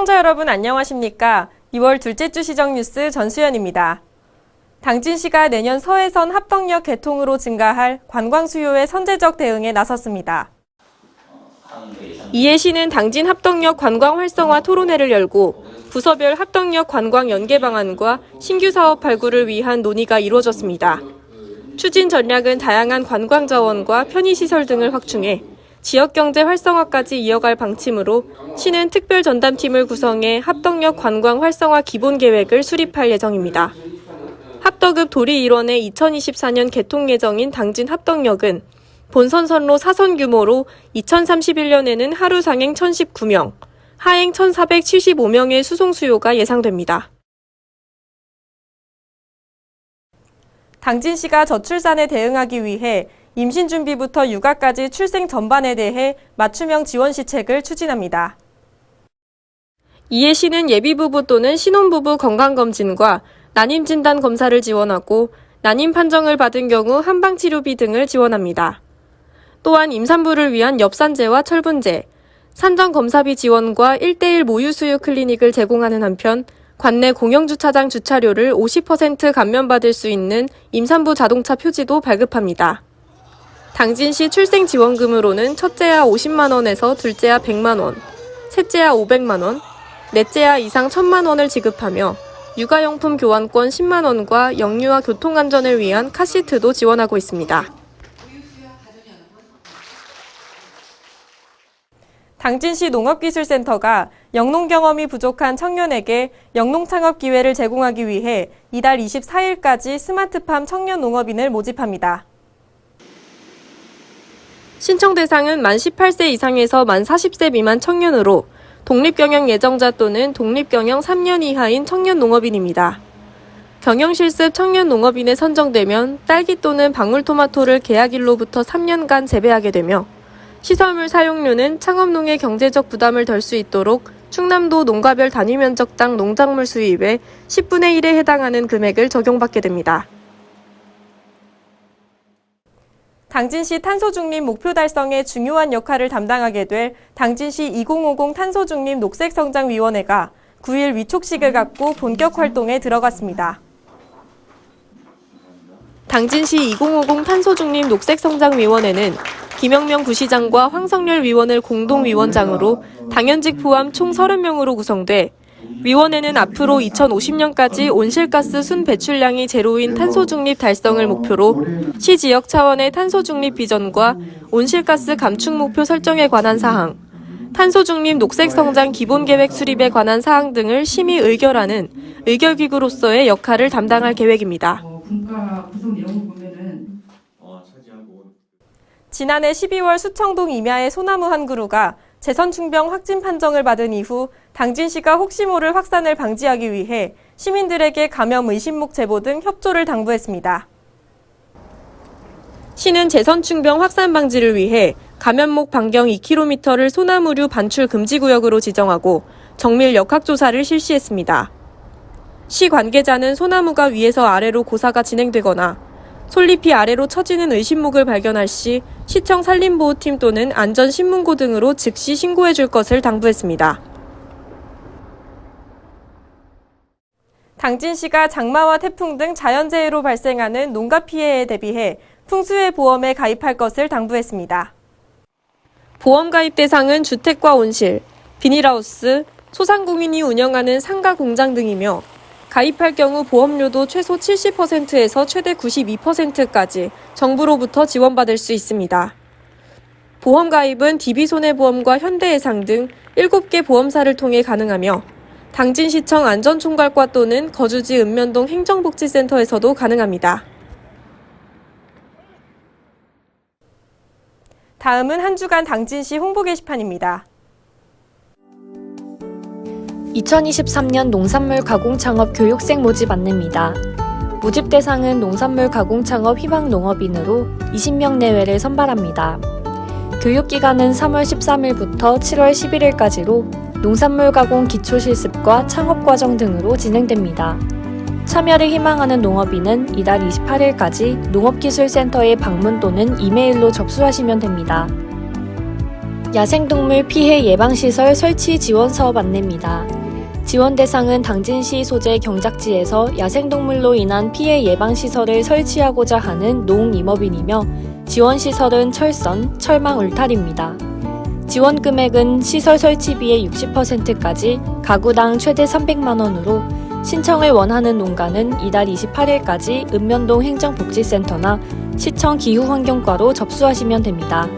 시청자 여러분 안녕하십니까? 2월 둘째 주 시정 뉴스 전수연입니다. 당진시가 내년 서해선 합덕역 개통으로 증가할 관광 수요의 선제적 대응에 나섰습니다. 이에 시는 당진 합덕역 관광 활성화 토론회를 열고 부서별 합덕역 관광 연계 방안과 신규 사업 발굴을 위한 논의가 이루어졌습니다. 추진 전략은 다양한 관광 자원과 편의시설 등을 확충해 지역경제 활성화까지 이어갈 방침으로 시는 특별 전담팀을 구성해 합덕역 관광 활성화 기본 계획을 수립할 예정입니다. 합덕읍 도리 일원의 2024년 개통 예정인 당진 합덕역은 본선선로 4선 규모로 2031년에는 하루 상행 1,019명, 하행 1,475명의 수송 수요가 예상됩니다. 당진시가 저출산에 대응하기 위해 임신 준비부터 육아까지 출생 전반에 대해 맞춤형 지원 시책을 추진합니다. 이에 시는 예비부부 또는 신혼부부 건강검진과 난임진단 검사를 지원하고 난임 판정을 받은 경우 한방치료비 등을 지원합니다. 또한 임산부를 위한 엽산제와 철분제, 산정검사비 지원과 1:1 모유수유 클리닉을 제공하는 한편 관내 공영주차장 주차료를 50% 감면받을 수 있는 임산부 자동차 표지도 발급합니다. 당진시 출생지원금으로는 첫째아 50만 원에서 둘째아 100만 원, 셋째아 500만 원, 넷째아 이상 1,000만 원을 지급하며 육아용품 교환권 10만 원과 영유아 교통안전을 위한 카시트도 지원하고 있습니다. 당진시 농업기술센터가 영농 경험이 부족한 청년에게 영농 창업 기회를 제공하기 위해 이달 24일까지 스마트팜 청년 농업인을 모집합니다. 신청 대상은 만 18세 이상에서 만 40세 미만 청년으로 독립경영 예정자 또는 독립경영 3년 이하인 청년 농업인입니다. 경영실습 청년 농업인에 선정되면 딸기 또는 방울토마토를 계약일로부터 3년간 재배하게 되며 시설물 사용료는 창업농의 경제적 부담을 덜 수 있도록 충남도 농가별 단위 면적당 농작물 수입의 10분의 1에 해당하는 금액을 적용받게 됩니다. 당진시 탄소중립 목표 달성에 중요한 역할을 담당하게 될 당진시 2050 탄소중립 녹색성장위원회가 9일 위촉식을 갖고 본격 활동에 들어갔습니다. 당진시 2050 탄소중립 녹색성장위원회는 김영명 부시장과 황성렬 위원을 공동위원장으로 당연직 포함 총 30명으로 구성돼 위원회는 앞으로 2050년까지 온실가스 순 배출량이 제로인 탄소중립 달성을 목표로 시 지역 차원의 탄소중립 비전과 온실가스 감축 목표 설정에 관한 사항, 탄소중립 녹색성장 기본계획 수립에 관한 사항 등을 심의 의결하는 의결기구로서의 역할을 담당할 계획입니다. 지난해 12월 수청동 임야의 소나무 한 그루가 재선충병 확진 판정을 받은 이후 당진시가 혹시 모를 확산을 방지하기 위해 시민들에게 감염 의심목 제보 등 협조를 당부했습니다. 시는 재선충병 확산 방지를 위해 감염목 반경 2km를 소나무류 반출 금지 구역으로 지정하고 정밀 역학조사를 실시했습니다. 시 관계자는 소나무가 위에서 아래로 고사가 진행되거나 솔잎이 아래로 처지는 의심목을 발견할 시 시청 산림보호팀 또는 안전신문고 등으로 즉시 신고해 줄 것을 당부했습니다. 당진시가 장마와 태풍 등 자연재해로 발생하는 농가 피해에 대비해 풍수해 보험에 가입할 것을 당부했습니다. 보험 가입 대상은 주택과 온실, 비닐하우스, 소상공인이 운영하는 상가 공장 등이며 가입할 경우 보험료도 최소 70%에서 최대 92%까지 정부로부터 지원받을 수 있습니다. 보험 가입은 DB손해보험과 현대해상 등 7개 보험사를 통해 가능하며 당진시청 안전총괄과 또는 거주지 읍면동 행정복지센터에서도 가능합니다. 다음은 한 주간 당진시 홍보 게시판입니다. 2023년 농산물 가공창업 교육생 모집 안내입니다. 모집 대상은 농산물 가공창업 희망농업인으로 20명 내외를 선발합니다. 교육기간은 3월 13일부터 7월 11일까지로 농산물 가공 기초실습과 창업과정 등으로 진행됩니다. 참여를 희망하는 농업인은 이달 28일까지 농업기술센터에 방문 또는 이메일로 접수하시면 됩니다. 야생동물 피해 예방시설 설치 지원 사업 안내입니다. 지원 대상은 당진시 소재 경작지에서 야생동물로 인한 피해 예방시설을 설치하고자 하는 농임업인이며 지원시설은 철선, 철망 울타리입니다. 지원 금액은 시설 설치비의 60%까지 가구당 최대 300만원으로 신청을 원하는 농가는 이달 28일까지 읍면동 행정복지센터나 시청 기후환경과로 접수하시면 됩니다.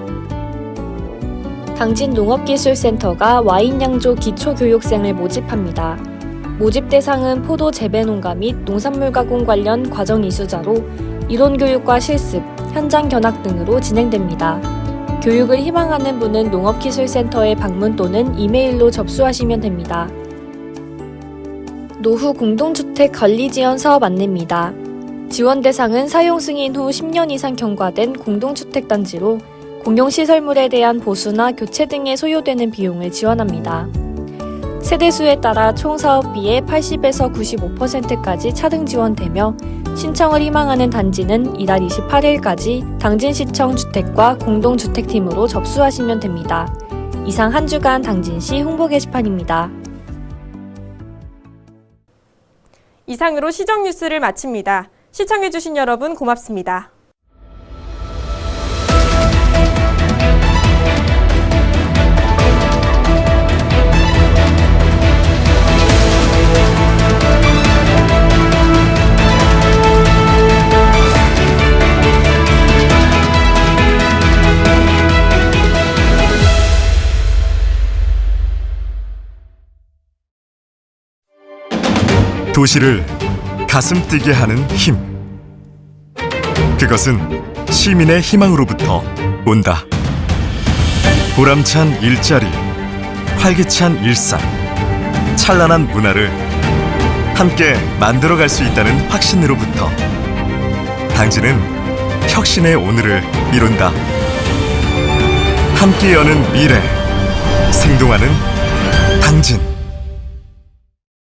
당진 농업기술센터가 와인 양조 기초교육생을 모집합니다. 모집 대상은 포도 재배 농가 및 농산물 가공 관련 과정 이수자로 이론 교육과 실습, 현장 견학 등으로 진행됩니다. 교육을 희망하는 분은 농업기술센터에 방문 또는 이메일로 접수하시면 됩니다. 노후 공동주택 관리지원 사업 안내입니다. 지원 대상은 사용 승인 후 10년 이상 경과된 공동주택 단지로 공용시설물에 대한 보수나 교체 등에 소요되는 비용을 지원합니다. 세대수에 따라 총 사업비의 80에서 95%까지 차등 지원되며 신청을 희망하는 단지는 이달 28일까지 당진시청 주택과 공동주택팀으로 접수하시면 됩니다. 이상 한 주간 당진시 홍보 게시판입니다. 이상으로 시정 뉴스를 마칩니다. 시청해주신 여러분 고맙습니다. 도시를 가슴 뛰게 하는 힘. 그것은 시민의 희망으로부터 온다. 보람찬 일자리, 활기찬 일상, 찬란한 문화를 함께 만들어갈 수 있다는 확신으로부터 당진은 혁신의 오늘을 이룬다. 함께 여는 미래, 생동하는 당진.